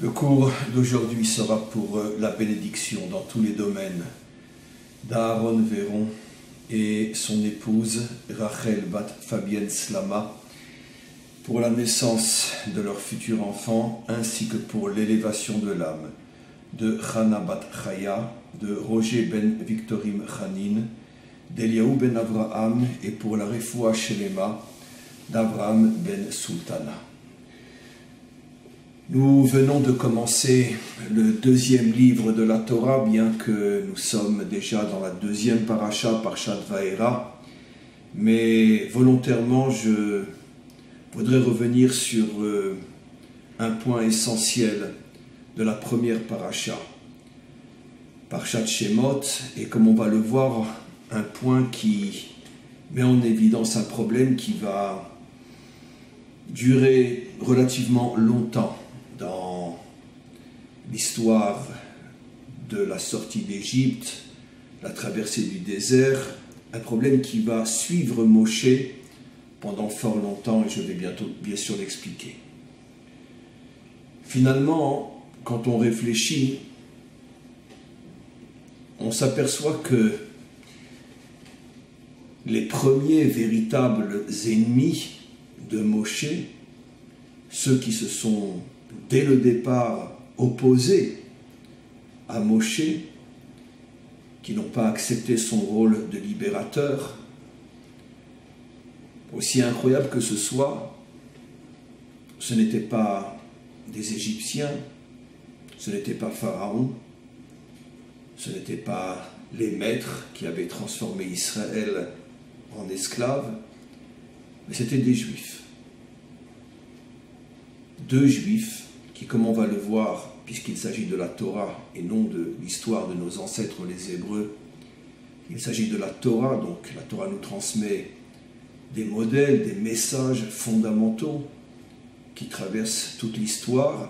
Le cours d'aujourd'hui sera pour la bénédiction dans tous les domaines d'Aaron Véron et son épouse Rachel Bat Fabienne Slama pour la naissance de leur futur enfant ainsi que pour l'élévation de l'âme de Chana Bat Chaya, de Roger Ben Victorim Chanin, d'Eliaou Ben Avraham et pour la Refoua Shelema d'Abraham Ben Sultana. Nous venons de commencer le deuxième livre de la Torah, bien que nous sommes déjà dans la deuxième paracha, Parshat Vaera, mais volontairement je voudrais revenir sur un point essentiel de la première paracha, Parshat Shemot, et comme on va le voir, un point qui met en évidence un problème qui va durer relativement longtemps dans l'histoire de la sortie d'Égypte, la traversée du désert, un problème qui va suivre Moshe pendant fort longtemps, et je vais bientôt bien sûr l'expliquer. Finalement, quand on réfléchit, on s'aperçoit que les premiers véritables ennemis de Moshe, ceux qui se sont dès le départ opposés à Moshe, qui n'ont pas accepté son rôle de libérateur, aussi incroyable que ce soit, ce n'étaient pas des Égyptiens, ce n'était pas Pharaon, ce n'étaient pas les maîtres qui avaient transformé Israël en esclaves, mais c'était des Juifs. Deux Juifs qui, comme on va le voir, puisqu'il s'agit de la Torah et non de l'histoire de nos ancêtres les Hébreux, il s'agit de la Torah, donc la Torah nous transmet des modèles, des messages fondamentaux qui traversent toute l'histoire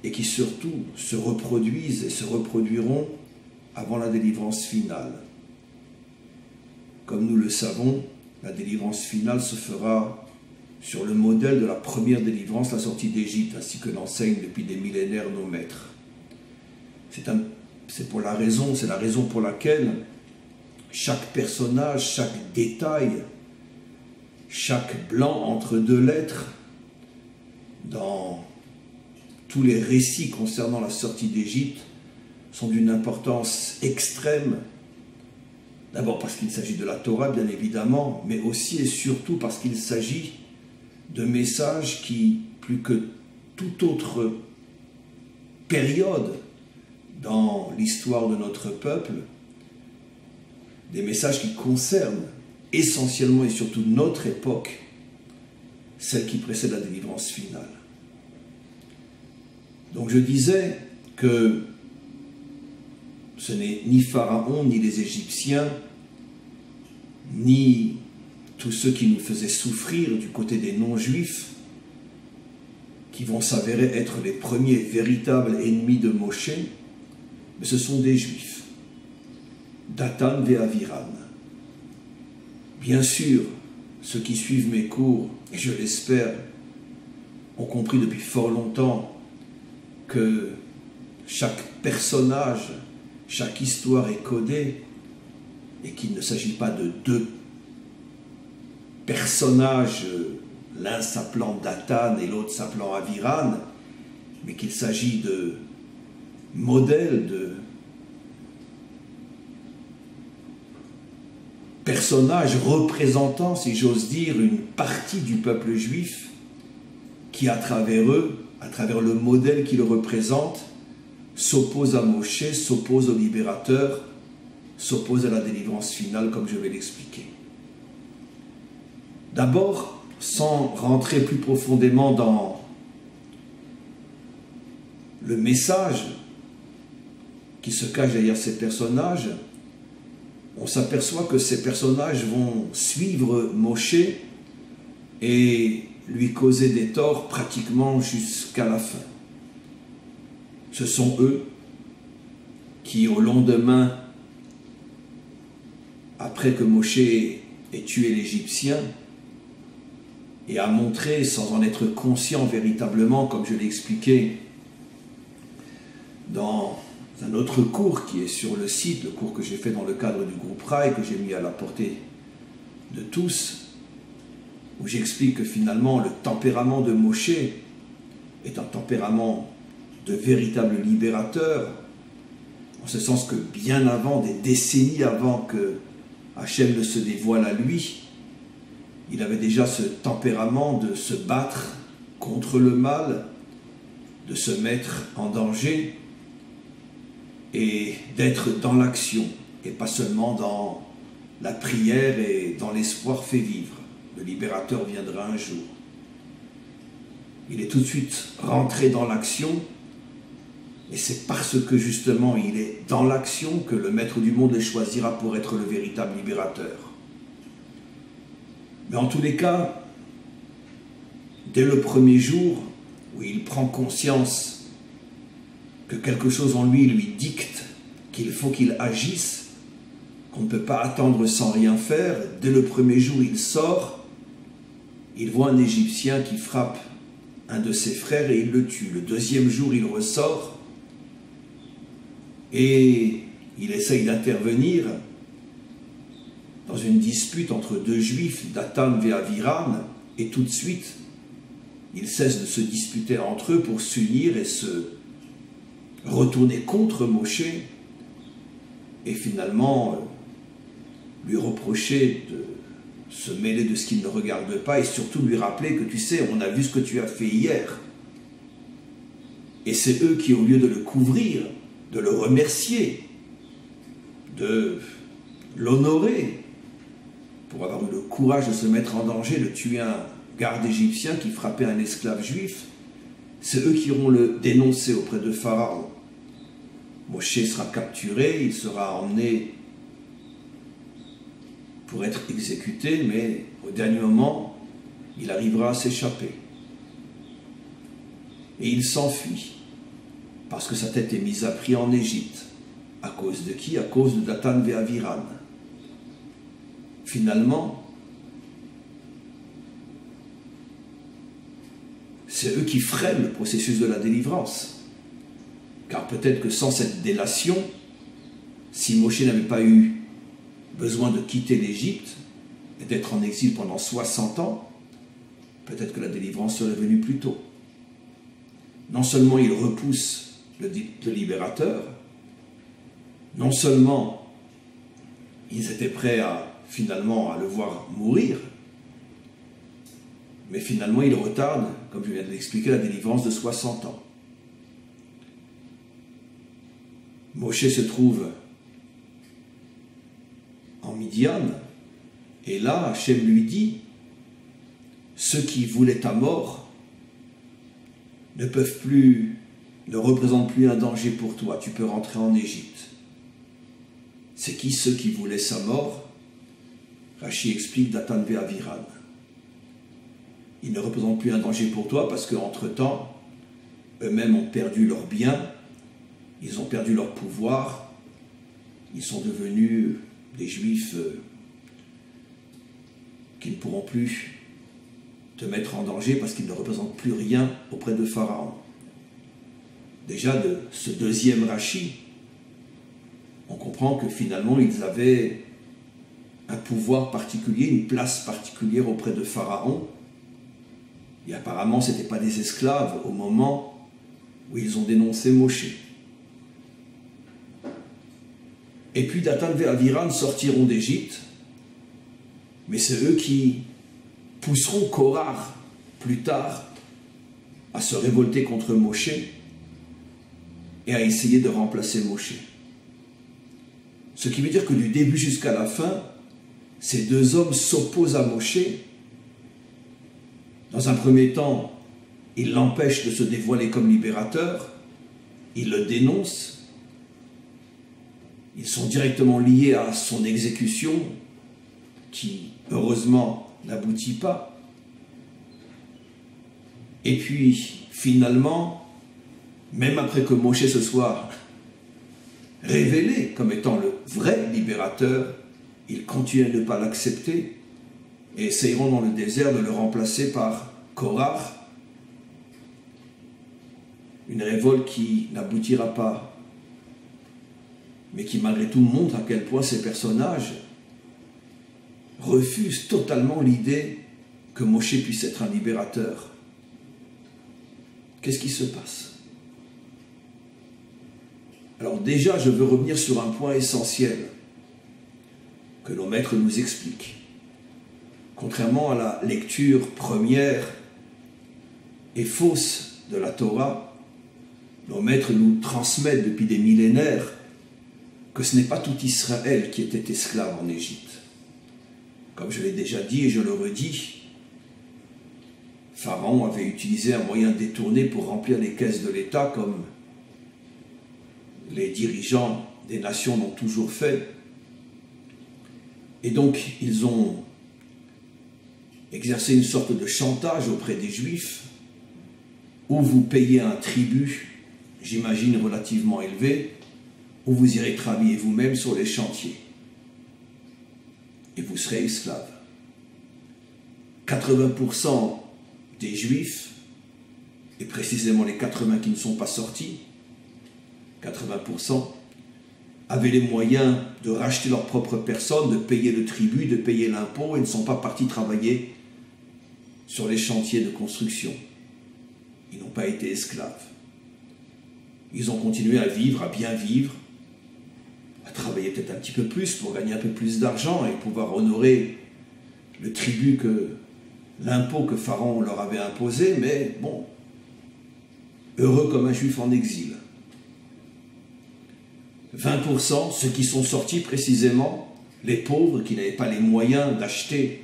et qui surtout se reproduisent et se reproduiront avant la délivrance finale. Comme nous le savons, la délivrance finale se fera sur le modèle de la première délivrance, la sortie d'Égypte, ainsi que l'enseignent depuis des millénaires nos maîtres. C'est la raison pour laquelle chaque personnage, chaque détail, chaque blanc entre deux lettres, dans tous les récits concernant la sortie d'Égypte, sont d'une importance extrême. D'abord parce qu'il s'agit de la Torah, bien évidemment, mais aussi et surtout parce qu'il s'agit de messages qui, plus que toute autre période dans l'histoire de notre peuple, des messages qui concernent essentiellement et surtout notre époque, celle qui précède la délivrance finale. Donc je disais que ce n'est ni Pharaon, ni les Égyptiens, ni tous ceux qui nous faisaient souffrir du côté des non-juifs, qui vont s'avérer être les premiers véritables ennemis de Moshe, mais ce sont des juifs, Datan et Aviran. Bien sûr, ceux qui suivent mes cours, et je l'espère, ont compris depuis fort longtemps que chaque personnage, chaque histoire est codée et qu'il ne s'agit pas de deux personnages, l'un s'appelant Datan et l'autre s'appelant Aviran, mais qu'il s'agit de modèles, de personnages représentant, si j'ose dire, une partie du peuple juif qui, à travers eux, à travers le modèle qu'ils représentent, s'oppose à Moshe, s'oppose au libérateur, s'oppose à la délivrance finale, comme je vais l'expliquer. D'abord, sans rentrer plus profondément dans le message qui se cache derrière ces personnages, on s'aperçoit que ces personnages vont suivre Moshe et lui causer des torts pratiquement jusqu'à la fin. Ce sont eux qui, au lendemain, après que Moshe ait tué l'Égyptien, et a montré, sans en être conscient véritablement, comme je l'ai expliqué, dans un autre cours qui est sur le site, le cours que j'ai fait dans le cadre du groupe Raï, que j'ai mis à la portée de tous, où j'explique que finalement le tempérament de Moshe est un tempérament de véritable libérateur, en ce sens que bien avant, des décennies avant que Hachem ne se dévoile à lui, il avait déjà ce tempérament de se battre contre le mal, de se mettre en danger et d'être dans l'action et pas seulement dans la prière et dans l'espoir fait vivre. Le libérateur viendra un jour. Il est tout de suite rentré dans l'action et c'est parce que justement il est dans l'action que le maître du monde le choisira pour être le véritable libérateur. Mais en tous les cas, dès le premier jour où il prend conscience que quelque chose en lui dicte qu'il faut qu'il agisse, qu'on ne peut pas attendre sans rien faire, dès le premier jour il sort, il voit un Égyptien qui frappe un de ses frères et il le tue. Le deuxième jour il ressort et il essaye d'intervenir dans une dispute entre deux juifs, Datan et Aviram, et tout de suite ils cessent de se disputer entre eux pour s'unir et se retourner contre Moshe et finalement lui reprocher de se mêler de ce qu'il ne regarde pas et surtout lui rappeler que tu sais, on a vu ce que tu as fait hier. Et c'est eux qui, au lieu de le couvrir, de le remercier, de l'honorer, pour avoir eu le courage de se mettre en danger, de tuer un garde égyptien qui frappait un esclave juif, c'est eux qui iront le dénoncer auprès de Pharaon. Moshe sera capturé, il sera emmené pour être exécuté, mais au dernier moment, il arrivera à s'échapper. Et il s'enfuit, parce que sa tête est mise à prix en Égypte. À cause de qui? À cause de Datan et Aviram. Finalement, c'est eux qui freinent le processus de la délivrance. Car peut-être que sans cette délation, si Moshe n'avait pas eu besoin de quitter l'Égypte et d'être en exil pendant 60 ans, peut-être que la délivrance serait venue plus tôt. Non seulement il repousse le libérateur, non seulement ils étaient prêts finalement à le voir mourir, mais finalement il retarde, comme je viens de l'expliquer, la délivrance de 60 ans. Moshe se trouve en Midian, et là, Hachem lui dit, ceux qui voulaient ta mort ne représentent plus un danger pour toi, tu peux rentrer en Égypte. C'est qui ceux qui voulaient sa mort? Rashi explique Datan et Aviram. Ils ne représentent plus un danger pour toi parce qu'entre-temps, eux-mêmes ont perdu leurs biens, ils ont perdu leur pouvoir, ils sont devenus des Juifs qui ne pourront plus te mettre en danger parce qu'ils ne représentent plus rien auprès de Pharaon. Déjà, de ce deuxième Rashi, on comprend que finalement, ils avaient un pouvoir particulier, une place particulière auprès de Pharaon. Et apparemment, ce n'étaient pas des esclaves au moment où ils ont dénoncé Moshe. Et puis Datan et Aviram sortiront d'Égypte, mais c'est eux qui pousseront Korah plus tard à se révolter contre Moshe et à essayer de remplacer Moshe. Ce qui veut dire que du début jusqu'à la fin, ces deux hommes s'opposent à Moshe. Dans un premier temps, ils l'empêchent de se dévoiler comme libérateur, ils le dénoncent, ils sont directement liés à son exécution, qui, heureusement, n'aboutit pas. Et puis, finalement, même après que Moshe se soit révélé comme étant le vrai libérateur, ils continuent à ne pas l'accepter et essayeront dans le désert de le remplacer par Korah, une révolte qui n'aboutira pas, mais qui malgré tout montre à quel point ces personnages refusent totalement l'idée que Moshe puisse être un libérateur. Qu'est-ce qui se passe? Alors déjà, je veux revenir sur un point essentiel que nos maîtres nous expliquent. Contrairement à la lecture première et fausse de la Torah, nos maîtres nous transmettent depuis des millénaires que ce n'est pas tout Israël qui était esclave en Égypte. Comme je l'ai déjà dit et je le redis, Pharaon avait utilisé un moyen détourné pour remplir les caisses de l'État, comme les dirigeants des nations l'ont toujours fait. Et donc, ils ont exercé une sorte de chantage auprès des Juifs, où vous payez un tribut, j'imagine relativement élevé, où vous irez travailler vous-même sur les chantiers. Et vous serez esclave. 80% des Juifs, et précisément les 80 qui ne sont pas sortis, 80%, avaient les moyens de racheter leur propre personne, de payer le tribut, de payer l'impôt, et ne sont pas partis travailler sur les chantiers de construction. Ils n'ont pas été esclaves. Ils ont continué à vivre, à bien vivre, à travailler peut-être un petit peu plus pour gagner un peu plus d'argent et pouvoir honorer le tribut l'impôt que Pharaon leur avait imposé, mais bon, heureux comme un juif en exil. 20%, ceux qui sont sortis précisément, les pauvres qui n'avaient pas les moyens d'acheter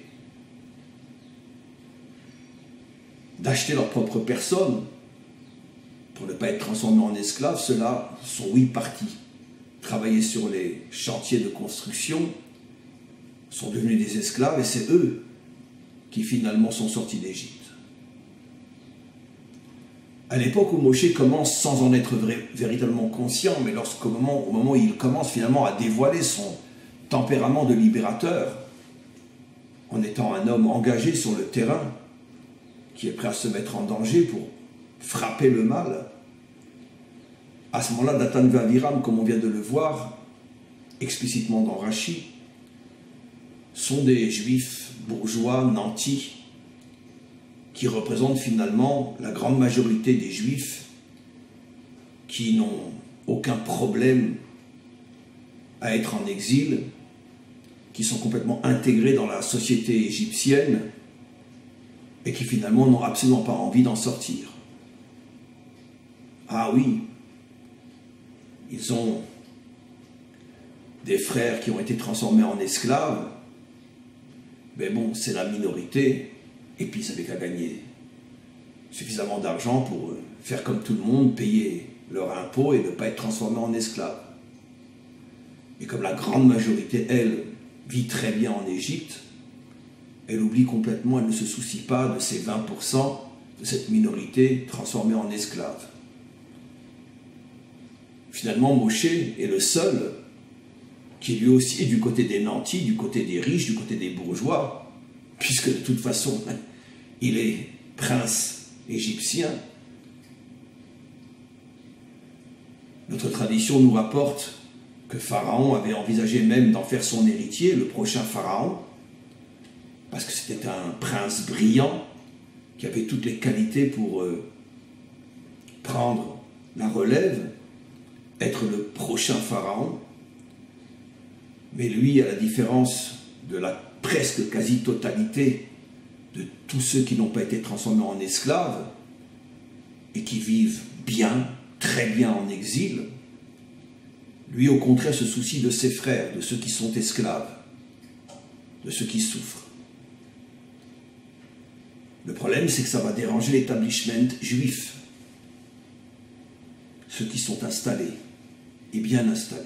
leur propre personne pour ne pas être transformés en esclaves, ceux-là sont oui partis travailler sur les chantiers de construction, sont devenus des esclaves et c'est eux qui finalement sont sortis d'Égypte. À l'époque où Moshe commence sans en être véritablement conscient, mais au moment où il commence finalement à dévoiler son tempérament de libérateur, en étant un homme engagé sur le terrain, qui est prêt à se mettre en danger pour frapper le mal, à ce moment-là, Datan et Aviram, comme on vient de le voir explicitement dans Rashi, sont des juifs bourgeois nantis qui représentent finalement la grande majorité des juifs qui n'ont aucun problème à être en exil, qui sont complètement intégrés dans la société égyptienne et qui finalement n'ont absolument pas envie d'en sortir. Ah oui, ils ont des frères qui ont été transformés en esclaves, mais bon, c'est la minorité, et puis ils n'avaient qu'à gagner suffisamment d'argent pour faire comme tout le monde, payer leur impôt et ne pas être transformés en esclaves. Et comme la grande majorité, elle, vit très bien en Égypte, elle oublie complètement, elle ne se soucie pas de ces 20% de cette minorité transformée en esclaves. Finalement, Moshe est le seul qui lui aussi est du côté des nantis, du côté des riches, du côté des bourgeois, puisque de toute façon, il est prince égyptien. Notre tradition nous rapporte que Pharaon avait envisagé même d'en faire son héritier, le prochain Pharaon, parce que c'était un prince brillant, qui avait toutes les qualités pour prendre la relève, être le prochain Pharaon. Mais lui, à la différence de la presque quasi-totalité de tous ceux qui n'ont pas été transformés en esclaves et qui vivent bien, très bien en exil, lui, au contraire, se soucie de ses frères, de ceux qui sont esclaves, de ceux qui souffrent. Le problème, c'est que ça va déranger l'établissement juif, ceux qui sont installés et bien installés.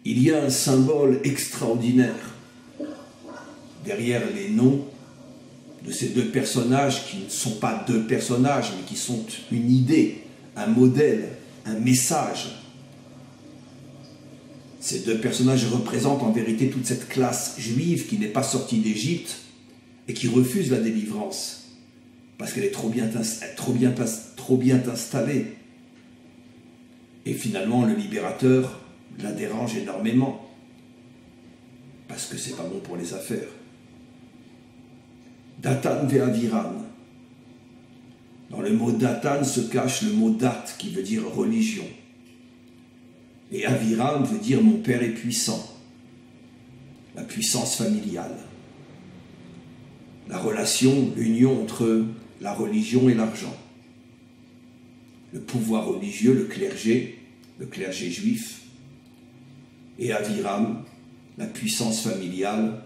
Il y a un symbole extraordinaire derrière les noms de ces deux personnages qui ne sont pas deux personnages, mais qui sont une idée, un modèle, un message. Ces deux personnages représentent en vérité toute cette classe juive qui n'est pas sortie d'Égypte et qui refuse la délivrance parce qu'elle est trop bien installée. Et finalement, le libérateur la dérange énormément, parce que c'est pas bon pour les affaires. Datan ve'aviran. Dans le mot Datan se cache le mot Dat, qui veut dire religion. Et Aviram veut dire mon père est puissant, la puissance familiale. La relation, l'union entre la religion et l'argent. Le pouvoir religieux, le clergé juif, et Aviram, la puissance familiale,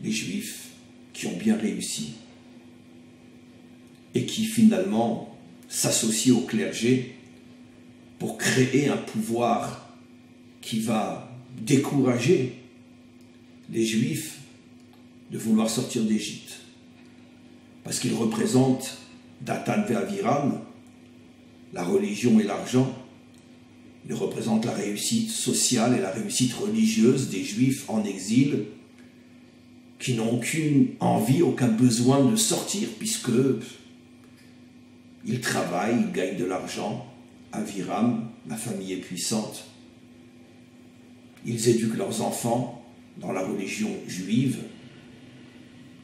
les juifs qui ont bien réussi et qui finalement s'associent au clergé pour créer un pouvoir qui va décourager les juifs de vouloir sortir d'Égypte. Parce qu'ils représentent Datan ve'aviram, la religion et l'argent. Ils représentent la réussite sociale et la réussite religieuse des juifs en exil qui n'ont aucune envie, aucun besoin de sortir puisque ils travaillent, ils gagnent de l'argent. Aviram, la famille est puissante. Ils éduquent leurs enfants dans la religion juive.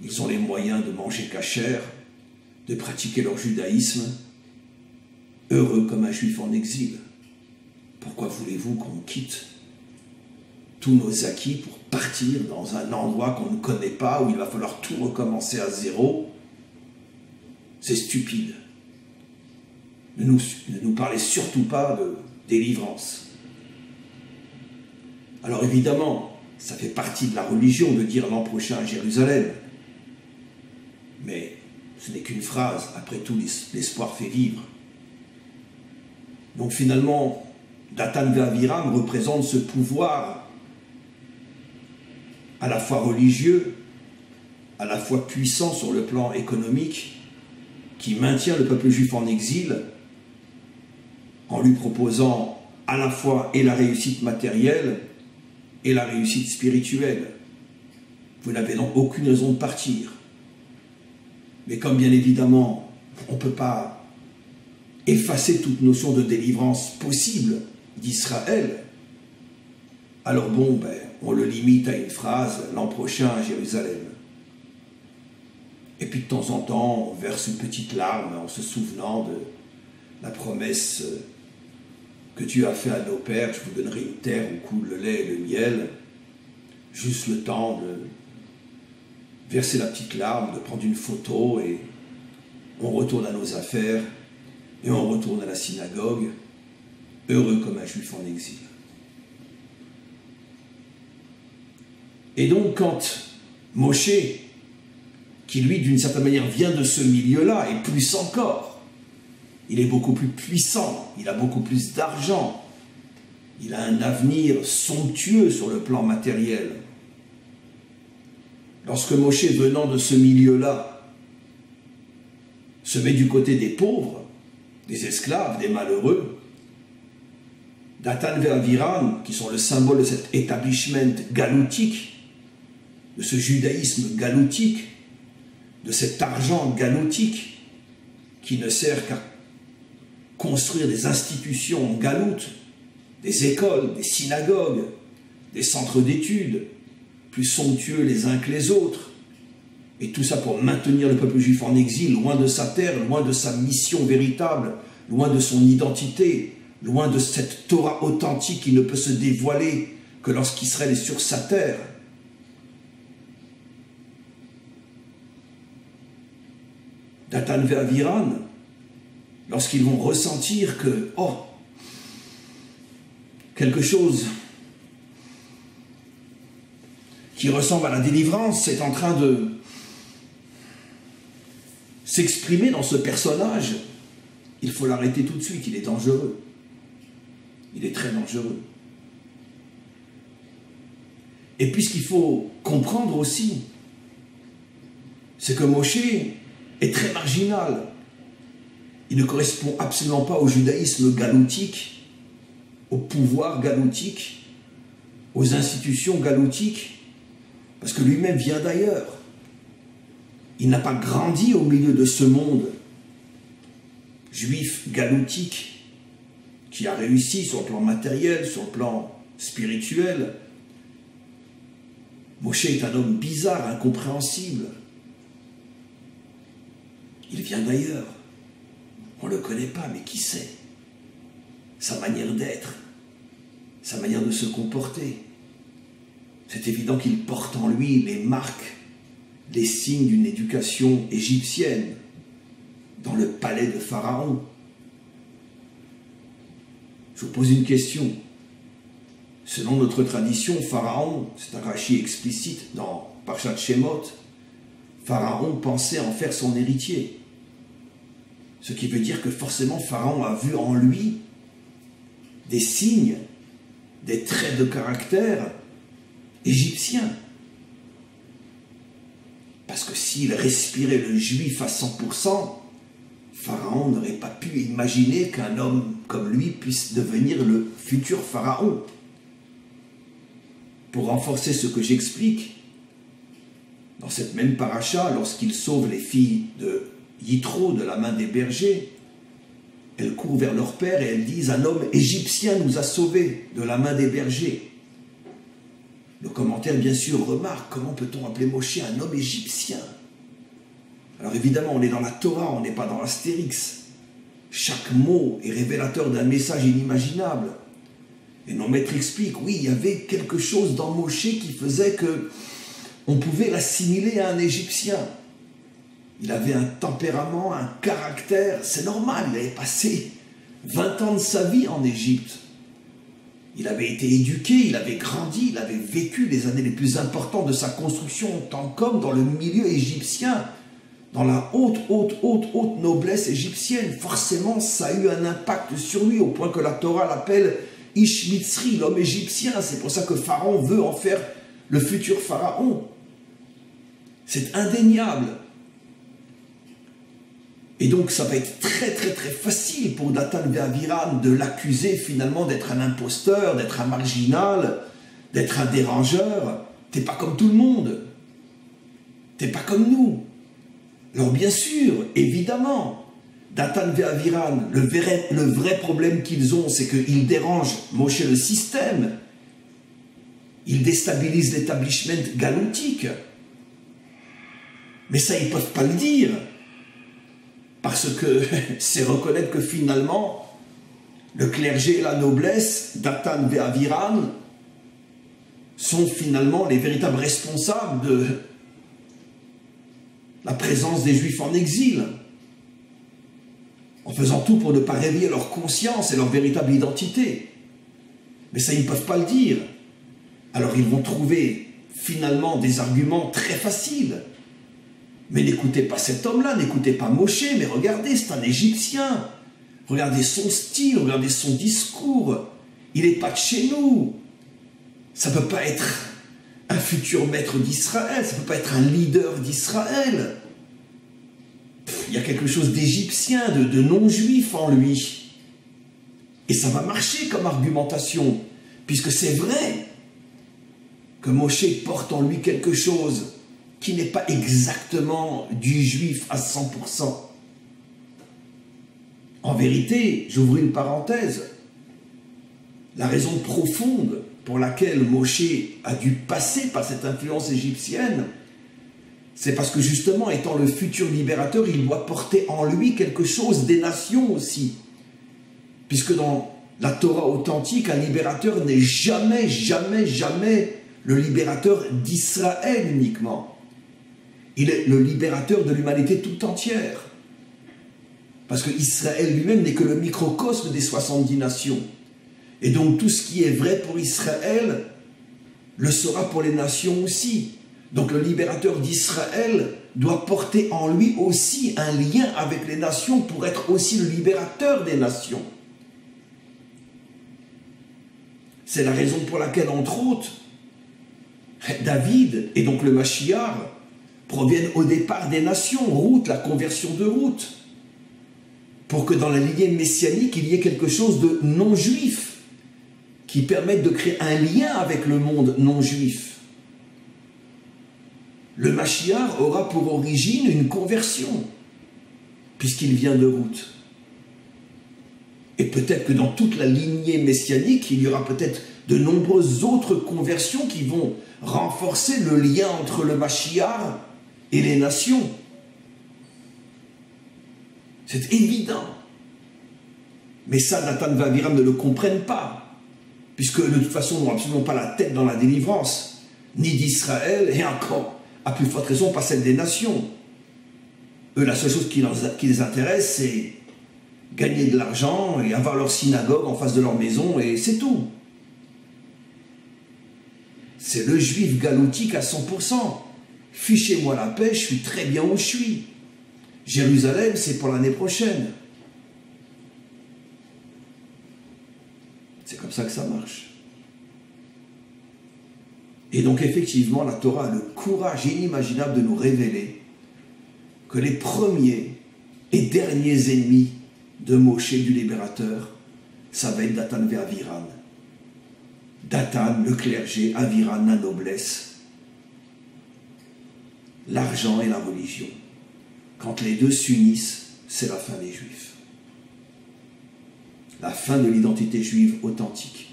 Ils ont les moyens de manger cachère, de pratiquer leur judaïsme. Heureux comme un juif en exil. Pourquoi voulez-vous qu'on quitte tous nos acquis pour partir dans un endroit qu'on ne connaît pas, où il va falloir tout recommencer à zéro? C'est stupide. Ne nous parlez surtout pas de délivrance. Alors évidemment, ça fait partie de la religion de dire l'an prochain à Jérusalem. Mais ce n'est qu'une phrase, après tout l'espoir fait vivre. Donc finalement, Datan ve'aviram représente ce pouvoir à la fois religieux, à la fois puissant sur le plan économique, qui maintient le peuple juif en exil, en lui proposant à la fois et la réussite matérielle et la réussite spirituelle. Vous n'avez donc aucune raison de partir. Mais comme bien évidemment, on ne peut pas effacer toute notion de délivrance possible d'Israël, alors bon, on le limite à une phrase, l'an prochain à Jérusalem. Et puis de temps en temps, on verse une petite larme en se souvenant de la promesse que Dieu a faite à nos pères: je vous donnerai une terre où coule le lait et le miel. Juste le temps de verser la petite larme, de prendre une photo, et on retourne à nos affaires, et on retourne à la synagogue, heureux comme un juif en exil. Et donc quand Moshe, qui lui d'une certaine manière vient de ce milieu-là, et plus encore, il est beaucoup plus puissant, il a beaucoup plus d'argent, il a un avenir somptueux sur le plan matériel. Lorsque Moshe, venant de ce milieu-là, se met du côté des pauvres, des esclaves, des malheureux, Datan ve'aviram, qui sont le symbole de cet établissement galoutique, de ce judaïsme galoutique, de cet argent galoutique qui ne sert qu'à construire des institutions galoutes, des écoles, des synagogues, des centres d'études, plus somptueux les uns que les autres, et tout ça pour maintenir le peuple juif en exil, loin de sa terre, loin de sa mission véritable, loin de son identité, loin de cette Torah authentique qui ne peut se dévoiler que lorsqu'Israël est sur sa terre. Datan ve'aviram, lorsqu'ils vont ressentir que, quelque chose qui ressemble à la délivrance est en train de s'exprimer dans ce personnage, il faut l'arrêter tout de suite, il est dangereux. Il est très dangereux. Et puis ce qu'il faut comprendre aussi, c'est que Moshe est très marginal. Il ne correspond absolument pas au judaïsme galoutique, au pouvoir galoutique, aux institutions galoutiques, parce que lui-même vient d'ailleurs. Il n'a pas grandi au milieu de ce monde juif galoutique qui a réussi sur le plan matériel, sur le plan spirituel. Moshe est un homme bizarre, incompréhensible. Il vient d'ailleurs. On ne le connaît pas, mais qui sait? Sa manière d'être, sa manière de se comporter. C'est évident qu'il porte en lui les marques, les signes d'une éducation égyptienne dans le palais de Pharaon. Je vous pose une question. Selon notre tradition, Pharaon, c'est un rachis explicite dans Parshat Shemot, Pharaon pensait en faire son héritier. Ce qui veut dire que forcément Pharaon a vu en lui des signes, des traits de caractère égyptiens. Parce que s'il respirait le juif à 100%, Pharaon n'aurait pas pu imaginer qu'un homme comme lui puisse devenir le futur Pharaon. Pour renforcer ce que j'explique, dans cette même paracha, lorsqu'il sauve les filles de Yitro de la main des bergers, elles courent vers leur père et elles disent « Un homme égyptien nous a sauvés de la main des bergers ». Le commentaire, bien sûr, remarque comment peut-on appeler Moshe un homme égyptien? Alors évidemment, on est dans la Torah, on n'est pas dans l'Astérix. Chaque mot est révélateur d'un message inimaginable. Et nos maîtres expliquent, oui, il y avait quelque chose dans Moshe qui faisait que on pouvait l'assimiler à un Égyptien. Il avait un tempérament, un caractère, c'est normal, il avait passé 20 ans de sa vie en Égypte. Il avait été éduqué, il avait grandi, il avait vécu les années les plus importantes de sa construction en tant qu'homme dans le milieu égyptien, dans la haute noblesse égyptienne. Forcément, ça a eu un impact sur lui, au point que la Torah l'appelle Ish Mitzri, l'homme égyptien. C'est pour ça que Pharaon veut en faire le futur Pharaon. C'est indéniable. Et donc, ça va être très facile pour Dathan Ve'Aviram de l'accuser finalement d'être un imposteur, d'être un marginal, d'être un dérangeur. T'es pas comme tout le monde. T'es pas comme nous. Alors bien sûr, évidemment, Dathan Ve'Aviram, le vrai problème qu'ils ont, c'est qu'ils dérangent Moshe le système. Ils déstabilisent l'établissement galoutique. Mais ça, ils ne peuvent pas le dire. Parce que c'est reconnaître que finalement, le clergé et la noblesse, Dathan Ve'Aviram, sont finalement les véritables responsables de la présence des Juifs en exil, en faisant tout pour ne pas réveiller leur conscience et leur véritable identité. Mais ça, ils ne peuvent pas le dire. Alors ils vont trouver finalement des arguments très faciles. Mais n'écoutez pas cet homme-là, n'écoutez pas Moshe, mais regardez, c'est un Égyptien. Regardez son style, regardez son discours. Il n'est pas de chez nous. Ça ne peut pas être un futur maître d'Israël, ça ne peut pas être un leader d'Israël. Il y a quelque chose d'égyptien, de non-juif en lui. Et ça va marcher comme argumentation, puisque c'est vrai que Moshe porte en lui quelque chose qui n'est pas exactement du juif à 100%. En vérité, j'ouvre une parenthèse, la raison profonde pour laquelle Moshe a dû passer par cette influence égyptienne, c'est parce que justement, étant le futur libérateur, il doit porter en lui quelque chose des nations aussi. Puisque dans la Torah authentique, un libérateur n'est jamais le libérateur d'Israël uniquement. Il est le libérateur de l'humanité tout entière. Parce que Israël lui-même n'est que le microcosme des 70 nations. Et donc tout ce qui est vrai pour Israël le sera pour les nations aussi. Donc le libérateur d'Israël doit porter en lui aussi un lien avec les nations pour être aussi le libérateur des nations. C'est la raison pour laquelle, entre autres, David et donc le Mashiach proviennent au départ des nations, Ruth, la conversion de Ruth, pour que dans la lignée messianique, il y ait quelque chose de non-juif qui permette de créer un lien avec le monde non-juif. Le Mashiach aura pour origine une conversion, puisqu'il vient de Ruth. Et peut-être que dans toute la lignée messianique, il y aura peut-être de nombreuses autres conversions qui vont renforcer le lien entre le Mashiach et les nations. C'est évident. Mais ça, Nathan et Aviram ne le comprennent pas, puisque de toute façon, ils n'ont absolument pas la tête dans la délivrance, ni d'Israël, et encore, à plus forte raison, pas celle des nations. Eux, la seule chose qui les intéresse, c'est gagner de l'argent et avoir leur synagogue en face de leur maison, et c'est tout. C'est le juif galoutique à 100%. Fichez-moi la paix, je suis très bien où je suis. Jérusalem, c'est pour l'année prochaine. C'est comme ça que ça marche. Et donc effectivement, la Torah a le courage inimaginable de nous révéler que les premiers et derniers ennemis de Moshe, du libérateur, ça va être Dathan et Aviram. Dathan, le clergé, Aviram, la noblesse, l'argent et la religion. Quand les deux s'unissent, c'est la fin des Juifs. La fin de l'identité juive authentique.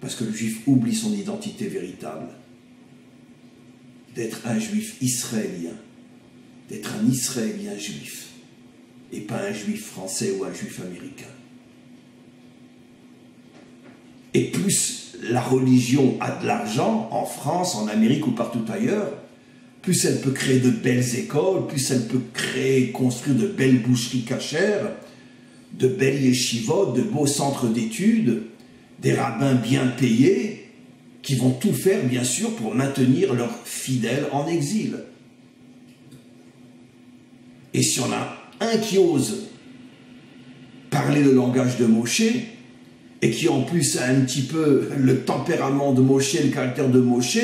Parce que le juif oublie son identité véritable. D'être un juif israélien. D'être un israélien juif. Et pas un juif français ou un juif américain. Et plus la religion a de l'argent, en France, en Amérique ou partout ailleurs, plus elle peut créer de belles écoles, plus elle peut construire de belles boucheries cachères, de belles yeshivot, de beaux centres d'études, des rabbins bien payés, qui vont tout faire, bien sûr, pour maintenir leurs fidèles en exil. Et si on a un qui ose parler le langage de Moshe, et qui en plus a un petit peu le tempérament de Moshe, le caractère de Moshe,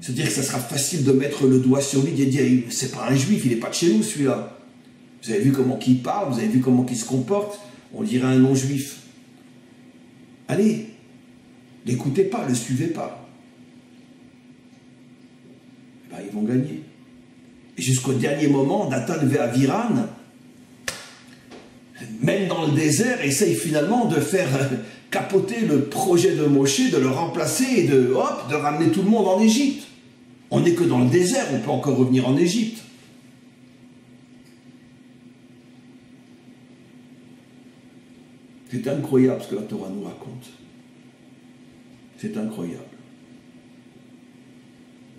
c'est-à-dire que ça sera facile de mettre le doigt sur lui et de dire « c'est pas un juif, il n'est pas de chez nous celui-là. Vous avez vu comment il parle, vous avez vu comment il se comporte, on dirait un non-juif. » Allez, l'écoutez pas, le suivez pas. Eh ben, ils vont gagner. Et jusqu'au dernier moment, Dathan et Aviram, même dans le désert, essaye finalement de faire capoter le projet de Moshe, de le remplacer et de ramener tout le monde en Égypte. On n'est que dans le désert, on peut encore revenir en Égypte. C'est incroyable ce que la Torah nous raconte. C'est incroyable.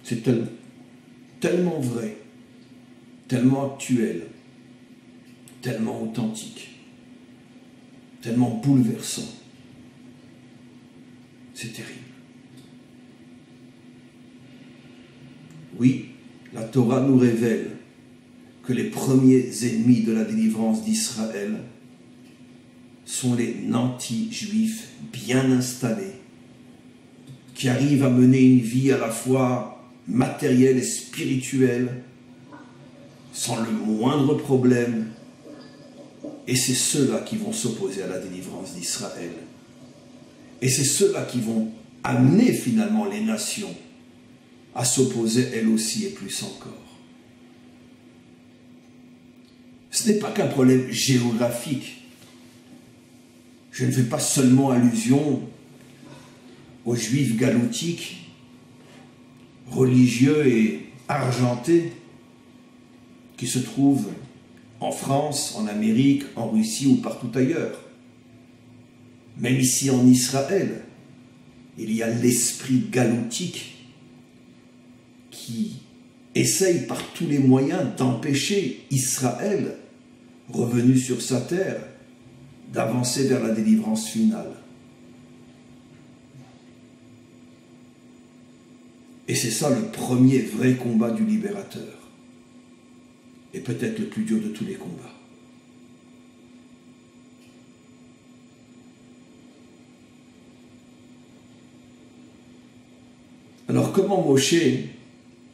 C'est tellement vrai, tellement actuel, tellement authentique, tellement bouleversant. C'est terrible. Oui, la Torah nous révèle que les premiers ennemis de la délivrance d'Israël sont les nantis juifs bien installés, qui arrivent à mener une vie à la fois matérielle et spirituelle, sans le moindre problème. Et c'est ceux-là qui vont s'opposer à la délivrance d'Israël. Et c'est ceux-là qui vont amener finalement les nations à s'opposer elles aussi et plus encore. Ce n'est pas qu'un problème géographique. Je ne fais pas seulement allusion aux juifs galoutiques, religieux et argentés, qui se trouvent en France, en Amérique, en Russie ou partout ailleurs. Même ici en Israël, il y a l'esprit galoutique qui essaye par tous les moyens d'empêcher Israël, revenu sur sa terre, d'avancer vers la délivrance finale. Et c'est ça le premier vrai combat du libérateur. Et peut-être le plus dur de tous les combats. Alors comment Moshe,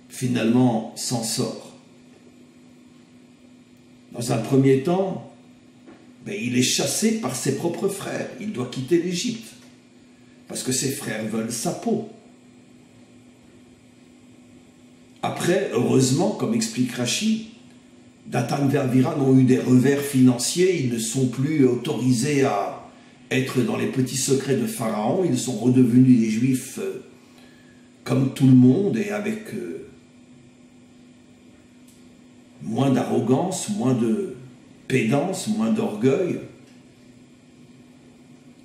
finalement, s'en sort? Dans un premier temps, il est chassé par ses propres frères. Il doit quitter l'Égypte. Parce que ses frères veulent sa peau. Après, heureusement, comme explique Rashi, Datan et Aviram ont eu des revers financiers, ils ne sont plus autorisés à être dans les petits secrets de Pharaon, ils sont redevenus des Juifs comme tout le monde et avec moins d'arrogance, moins de pédance, moins d'orgueil.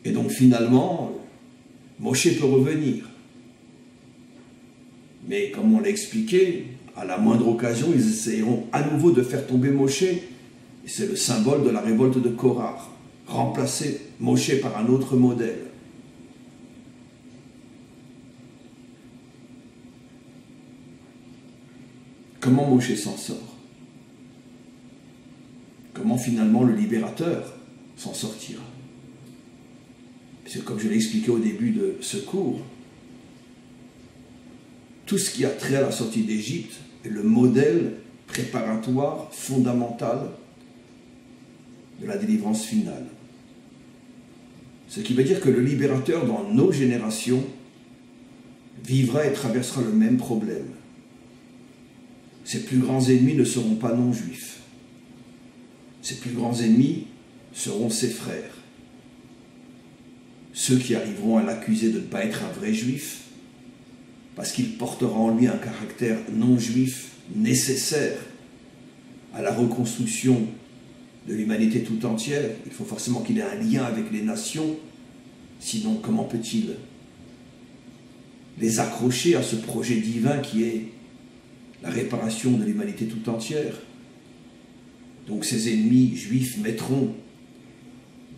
Et donc finalement, Moshe peut revenir. Mais comme on l'a expliqué, à la moindre occasion, ils essayeront à nouveau de faire tomber Moshe. Et c'est le symbole de la révolte de Korah. Remplacer Moshe par un autre modèle. Comment Moshe s'en sort? Comment finalement le libérateur s'en sortira? Parce que comme je l'ai expliqué au début de ce cours, tout ce qui a trait à la sortie d'Égypte est le modèle préparatoire fondamental de la délivrance finale. Ce qui veut dire que le libérateur dans nos générations vivra et traversera le même problème. Ses plus grands ennemis ne seront pas non-juifs. Ses plus grands ennemis seront ses frères. Ceux qui arriveront à l'accuser de ne pas être un vrai juif, parce qu'il portera en lui un caractère non-juif nécessaire à la reconstruction de l'humanité tout entière. Il faut forcément qu'il ait un lien avec les nations, sinon comment peut-il les accrocher à ce projet divin qui est la réparation de l'humanité tout entière? Donc ses ennemis juifs mettront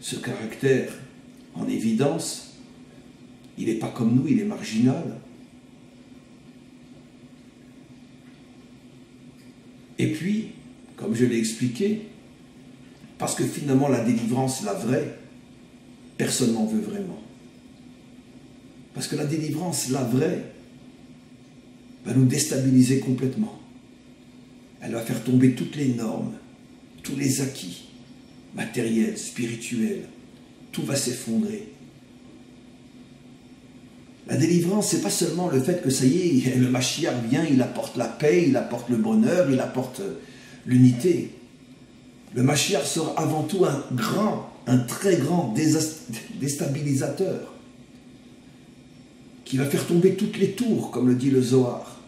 ce caractère en évidence. Il n'est pas comme nous, il est marginal. Et puis, comme je l'ai expliqué, parce que finalement la délivrance, la vraie, personne n'en veut vraiment. Parce que la délivrance, la vraie, va nous déstabiliser complètement. Elle va faire tomber toutes les normes, tous les acquis, matériels, spirituels. Tout va s'effondrer. La délivrance, c'est pas seulement le fait que ça y est, le Mashiach vient, il apporte la paix, il apporte le bonheur, il apporte l'unité. Le Mashiach sera avant tout un très grand déstabilisateur qui va faire tomber toutes les tours, comme le dit le Zohar.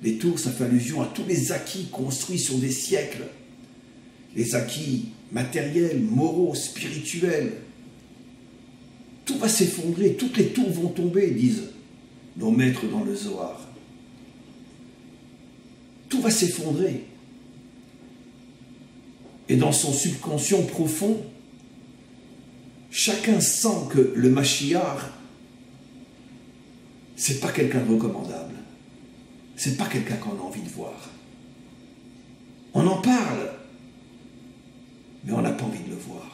Les tours, ça fait allusion à tous les acquis construits sur des siècles. Les acquis matériels, moraux, spirituels. Tout va s'effondrer, toutes les tours vont tomber, disent nos maîtres dans le Zohar. Tout va s'effondrer. Et dans son subconscient profond, chacun sent que le Mashiach, c'est pas quelqu'un de recommandable. C'est pas quelqu'un qu'on a envie de voir. On en parle, mais on n'a pas envie de le voir.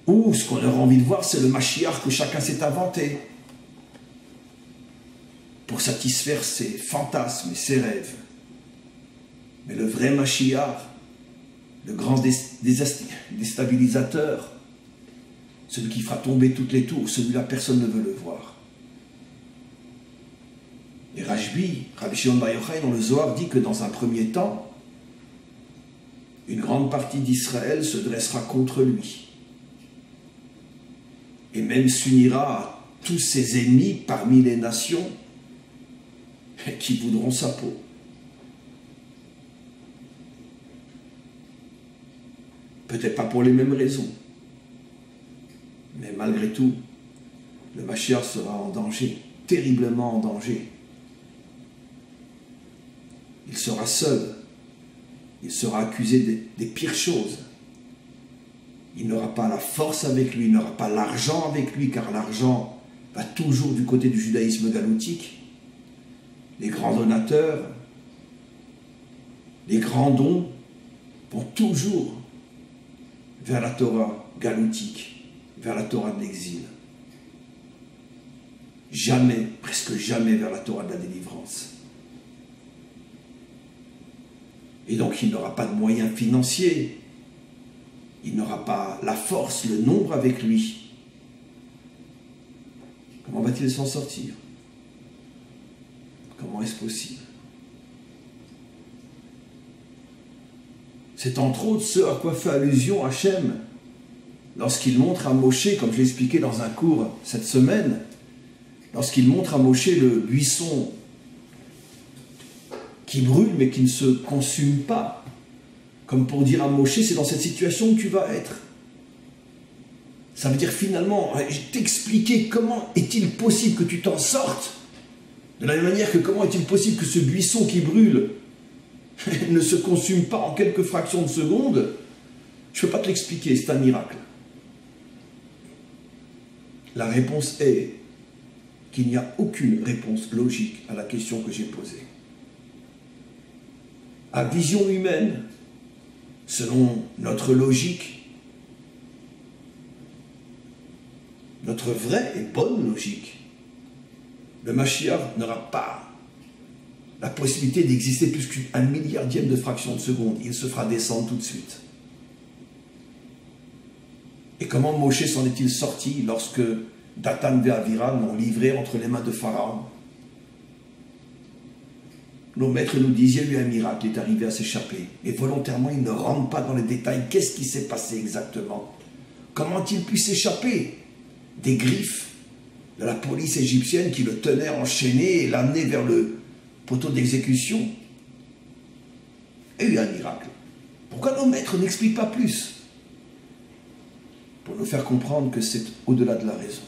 Ou ce qu'on aurait envie de voir, c'est le Mashiach que chacun s'est inventé pour satisfaire ses fantasmes et ses rêves. Mais le vrai Mashiach, le grand déstabilisateur, celui qui fera tomber toutes les tours, celui-là, personne ne veut le voir. Et Rabbi Shimon Bar Yochai, dans le Zohar, dit que dans un premier temps, une grande partie d'Israël se dressera contre lui. Et même s'unira à tous ses ennemis parmi les nations qui voudront sa peau. Peut-être pas pour les mêmes raisons. Mais malgré tout, le Mashiach sera en danger, terriblement en danger. Il sera seul. Il sera accusé des pires choses. Il n'aura pas la force avec lui, il n'aura pas l'argent avec lui, car l'argent va toujours du côté du judaïsme galoutique. Les grands donateurs, les grands dons vont toujours vers la Torah galoutique, vers la Torah de l'exil. Jamais, presque jamais vers la Torah de la délivrance. Et donc il n'aura pas de moyens financiers, il n'aura pas la force, le nombre avec lui. Comment va-t-il s'en sortir? Comment est-ce possible? C'est entre autres ce à quoi fait allusion Hachem lorsqu'il montre à Moshe, comme je l'ai expliqué dans un cours cette semaine, lorsqu'il montre à Moshe le buisson qui brûle mais qui ne se consume pas, comme pour dire à Moshe, c'est dans cette situation que tu vas être. Ça veut dire finalement, je t'expliquer comment est-il possible que tu t'en sortes, de la même manière que comment est-il possible que ce buisson qui brûle ne se consume pas en quelques fractions de secondes. Je ne peux pas te l'expliquer, c'est un miracle. La réponse est qu'il n'y a aucune réponse logique à la question que j'ai posée. À vision humaine, selon notre logique, notre vraie et bonne logique, le Mashiach n'aura pas la possibilité d'exister plus qu'un milliardième de fraction de seconde. Il se fera descendre tout de suite. Et comment Moshe s'en est-il sorti lorsque Dathan et Aviram l'ont livré entre les mains de Pharaon? Nos maîtres nous disaient, lui, un miracle est arrivé à s'échapper. Et volontairement, ils ne rentrent pas dans les détails. Qu'est-ce qui s'est passé exactement? Comment a-t-il pu s'échapper des griffes de la police égyptienne qui le tenait enchaîné et l'amenait vers le poteau d'exécution? Il y a eu un miracle. Pourquoi nos maîtres n'expliquent pas plus? Pour nous faire comprendre que c'est au-delà de la raison.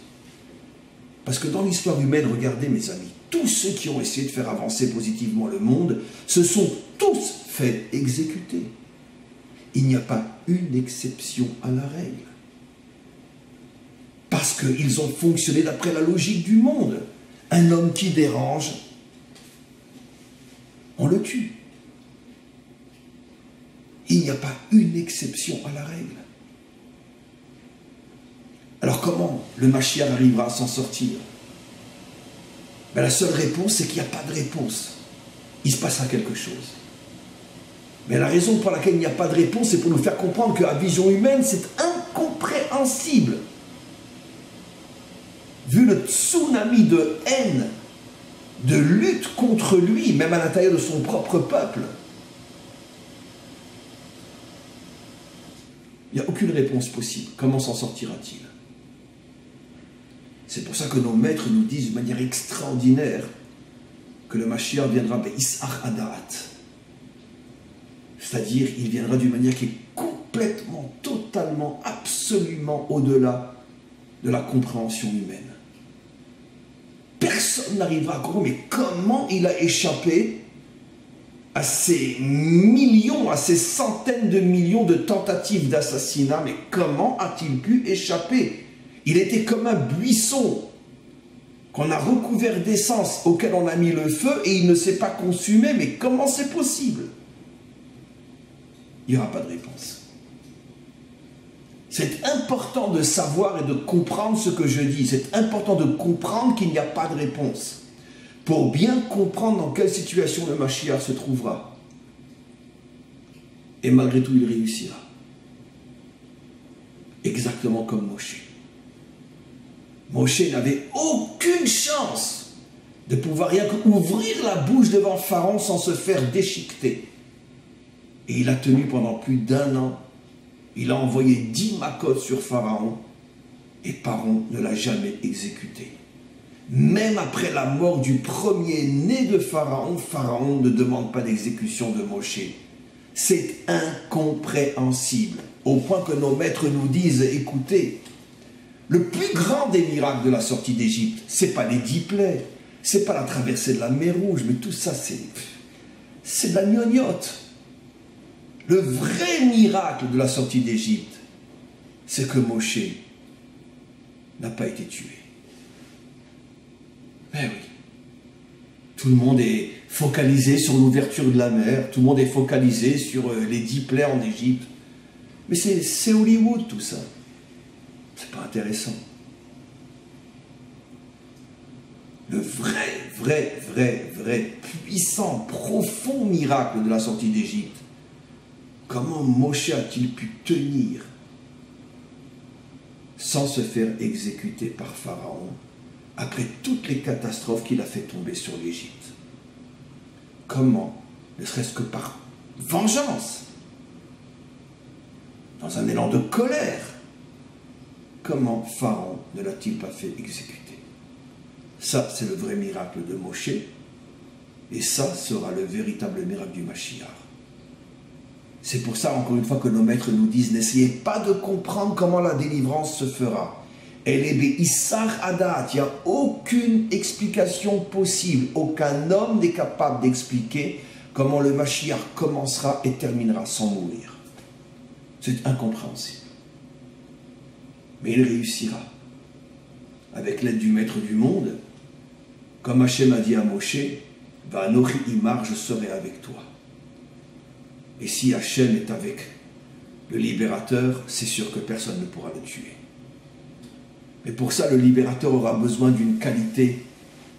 Parce que dans l'histoire humaine, regardez mes amis, tous ceux qui ont essayé de faire avancer positivement le monde se sont tous fait exécuter. Il n'y a pas une exception à la règle. Parce qu'ils ont fonctionné d'après la logique du monde. Un homme qui dérange, on le tue. Il n'y a pas une exception à la règle. Alors comment le Mashiach arrivera à s'en sortir? La seule réponse, c'est qu'il n'y a pas de réponse. Il se passera quelque chose. Mais la raison pour laquelle il n'y a pas de réponse, c'est pour nous faire comprendre qu'à vision humaine, c'est incompréhensible. Vu le tsunami de haine, de lutte contre lui, même à l'intérieur de son propre peuple, il n'y a aucune réponse possible. Comment s'en sortira-t-il? C'est pour ça que nos maîtres nous disent de manière extraordinaire que le Mashiach viendra be'ishar adaat. C'est-à-dire, il viendra d'une manière qui est complètement, totalement, absolument au-delà de la compréhension humaine. Personne n'arrivera à comprendre, mais comment il a échappé à ces millions, à ces centaines de millions de tentatives d'assassinat? Mais comment a-t-il pu échapper? Il était comme un buisson qu'on a recouvert d'essence, auquel on a mis le feu et il ne s'est pas consumé. Mais comment c'est possible? Il n'y aura pas de réponse. C'est important de savoir et de comprendre ce que je dis. C'est important de comprendre qu'il n'y a pas de réponse. Pour bien comprendre dans quelle situation le Mashiach se trouvera. Et malgré tout, il réussira. Exactement comme Moshe. Moshe n'avait aucune chance de pouvoir rien qu'ouvrir la bouche devant Pharaon sans se faire déchiqueter. Et il a tenu pendant plus d'1 an. Il a envoyé 10 macotes sur Pharaon et Pharaon ne l'a jamais exécuté. Même après la mort du premier-né de Pharaon, Pharaon ne demande pas d'exécution de Moshe. C'est incompréhensible. Au point que nos maîtres nous disent, écoutez, le plus grand des miracles de la sortie d'Égypte, c'est pas les 10 plaies, c'est pas la traversée de la mer Rouge, mais tout ça, c'est de la gnognotte. Le vrai miracle de la sortie d'Égypte, c'est que Moshe n'a pas été tué. Mais oui, tout le monde est focalisé sur l'ouverture de la mer, tout le monde est focalisé sur les 10 plaies en Égypte. Mais c'est Hollywood tout ça. C'est pas intéressant. Le vrai, puissant, profond miracle de la sortie d'Égypte. Comment Moshe a-t-il pu tenir sans se faire exécuter par Pharaon après toutes les catastrophes qu'il a fait tomber sur l'Égypte? Comment, ne serait-ce que par vengeance, dans un élan de colère. Comment Pharaon ne l'a-t-il pas fait exécuter? Ça, c'est le vrai miracle de Moshe. Et ça sera le véritable miracle du Mashiach. C'est pour ça, encore une fois, que nos maîtres nous disent, n'essayez pas de comprendre comment la délivrance se fera. Elle est Issar Adat, il n'y a aucune explication possible. Aucun homme n'est capable d'expliquer comment le Mashiach commencera et terminera sans mourir. C'est incompréhensible. Mais il réussira. Avec l'aide du Maître du monde, comme Hachem a dit à Moshe, va Anochi Imar, je serai avec toi. Et si Hachem est avec le libérateur, c'est sûr que personne ne pourra le tuer. Mais pour ça, le libérateur aura besoin d'une qualité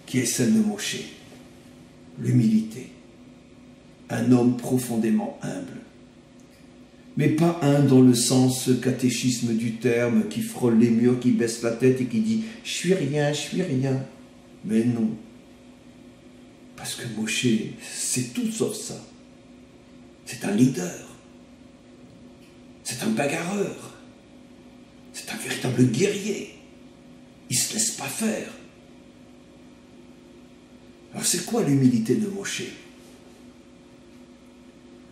qui est celle de Moshe, l'humilité. Un homme profondément humble. Mais pas un dans le sens catéchisme du terme, qui frôle les murs, qui baisse la tête et qui dit « je suis rien, je suis rien ». Mais non. Parce que Moshe, c'est tout sauf ça. C'est un leader. C'est un bagarreur. C'est un véritable guerrier. Il ne se laisse pas faire. Alors c'est quoi l'humilité de Moshe?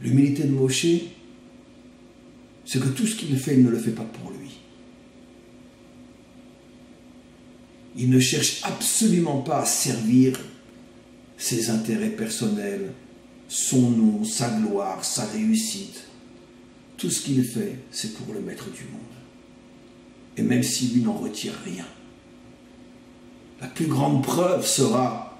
L'humilité de Moshe, c'est que tout ce qu'il fait, il ne le fait pas pour lui. Il ne cherche absolument pas à servir ses intérêts personnels, son nom, sa gloire, sa réussite. Tout ce qu'il fait, c'est pour le Maître du monde. Et même si lui n'en retire rien. La plus grande preuve sera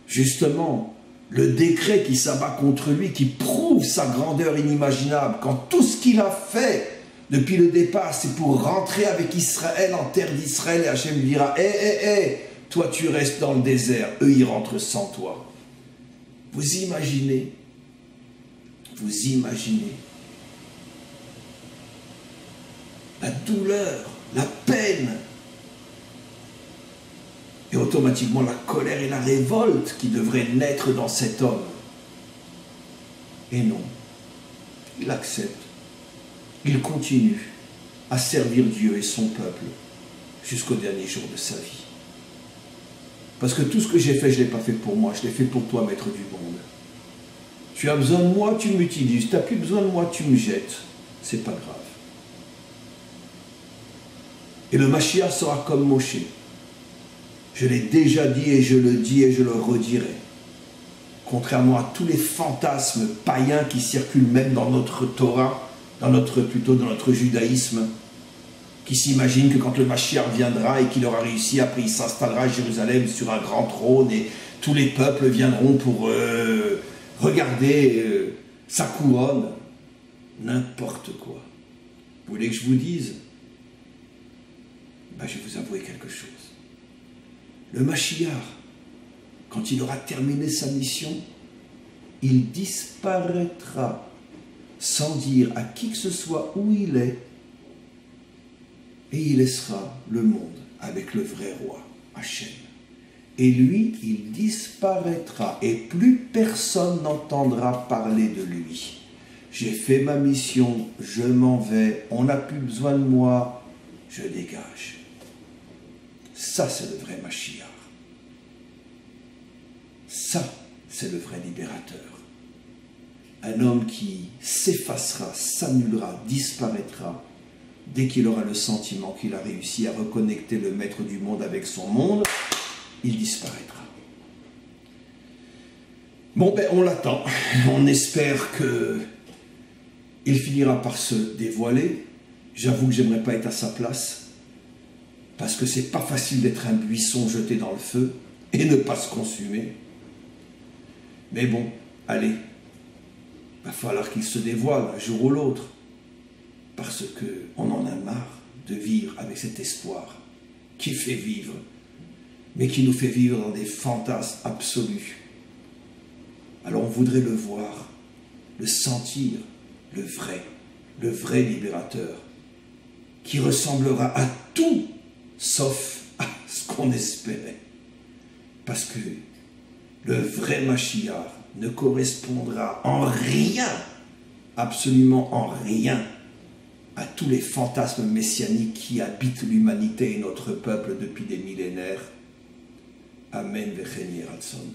justement le décret qui s'abat contre lui, qui prouve sa grandeur inimaginable, quand tout ce qu'il a fait depuis le départ, c'est pour rentrer avec Israël en terre d'Israël, et Hachem lui dira, toi tu restes dans le désert, eux ils rentrent sans toi. Vous imaginez la douleur, la peine, et automatiquement la colère et la révolte qui devraient naître dans cet homme. Et non, il accepte, il continue à servir Dieu et son peuple jusqu'au dernier jour de sa vie. Parce que tout ce que j'ai fait, je ne l'ai pas fait pour moi, je l'ai fait pour toi, Maître du monde. Tu as besoin de moi, tu m'utilises, tu n'as plus besoin de moi, tu me jettes. C'est pas grave. Et le Mashiach sera comme Moshe. Je l'ai déjà dit et je le dis et je le redirai. Contrairement à tous les fantasmes païens qui circulent même dans notre Torah, dans notre judaïsme, qui s'imaginent que quand le Mashiach viendra et qu'il aura réussi, après il s'installera à Jérusalem sur un grand trône et tous les peuples viendront pour regarder sa couronne. N'importe quoi. Vous voulez que je vous dise? Je vais vous avouer quelque chose. Le Mashiach, quand il aura terminé sa mission, il disparaîtra sans dire à qui que ce soit où il est, et il laissera le monde avec le vrai roi, Hachem. Et lui, il disparaîtra et plus personne n'entendra parler de lui. J'ai fait ma mission, je m'en vais, on n'a plus besoin de moi, je dégage. Ça, c'est le vrai Mashiach. Ça, c'est le vrai libérateur. Un homme qui s'effacera, s'annulera, disparaîtra, dès qu'il aura le sentiment qu'il a réussi à reconnecter le Maître du monde avec son monde, il disparaîtra. Bon, on l'attend. On espère qu'il finira par se dévoiler. J'avoue que j'aimerais pas être à sa place, parce que c'est pas facile d'être un buisson jeté dans le feu et ne pas se consumer. Mais bon, allez, il va falloir qu'il se dévoile un jour ou l'autre, parce qu'on en a marre de vivre avec cet espoir qui fait vivre, mais qui nous fait vivre dans des fantasmes absolus. Alors on voudrait le voir, le sentir, le vrai libérateur, qui ressemblera à tout, sauf à ce qu'on espérait. Parce que le vrai Mashiach ne correspondra en rien, absolument en rien, à tous les fantasmes messianiques qui habitent l'humanité et notre peuple depuis des millénaires. Amen vechen yeh ratzon.